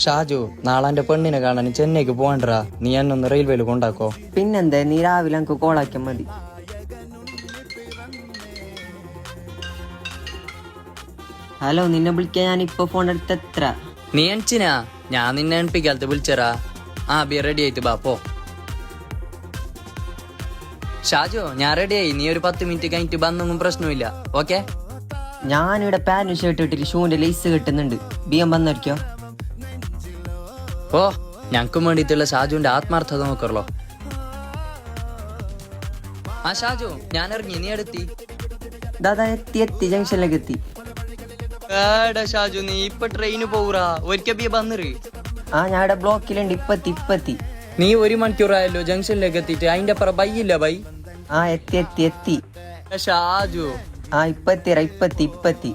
ഷാജു, നാളെ എന്റെ പെണ്ണിനെ കാണാൻ ചെന്നൈക്ക് പോകണ്ടാ. നീ എന്നൊന്ന് റെയിൽവേയിൽ കൊണ്ടാക്കോ. പിന്നെന്താ, നീ രാവിലെ എനിക്ക് കോളാക്കിയാൽ മതി. ഹലോ, നിന്നെ വിളിക്കാൻ ഞാൻ ഇപ്പൊ ഫോൺ എടുത്ത് എത്ര? നീ എണിച്ചിനാ? ഞാൻ നിന്നെ എണിപ്പിക്കാലത്ത് വിളിച്ചറാ. ബി റെഡി ആയിട്ട് ബാ പോ. ഷാജു, ഞാൻ റെഡിയായി. നീ ഒരു 10 മിനിറ്റ് കഴിഞ്ഞിട്ട് വന്നൊന്നും പ്രശ്നമില്ല. ഓക്കെ? ഞാനിവിടെ പാന്റും ഷർട്ട് ഇട്ടിട്ട് ഷൂവിന്റെ ലേസ് കിട്ടുന്നുണ്ട്. ബിയം വന്നിരിക്കോ? ഓ, ഞങ്ങൾക്കും വേണ്ടിയിട്ടുള്ള ഷാജുവിന്റെ ആത്മാർത്ഥത നോക്കറല്ലോ. ഷാജു, ഞാൻ ഇറങ്ങി. നീ എടുത്തി? ദാദാ എത്തി ജംഗ്ഷനിലേക്ക് എത്തി. ഷാജു, നീ ഇപ്പൊ ട്രെയിന് പോവുറാ. ഒരിക്കൽ ബി വന്നിറ്. ഞാൻ ഇവിടെ ബ്ലോക്കിലുണ്ട്. ഇപ്പത്തി നീ 1 മണിക്കൂറായല്ലോ ജംഗ്ഷനിലേക്ക് എത്തിയിട്ട്. അതിന്റെ അപ്പുറം ബൈ ഇല്ല ബൈ. എത്തി ഷാജു, ഇപ്പത്തി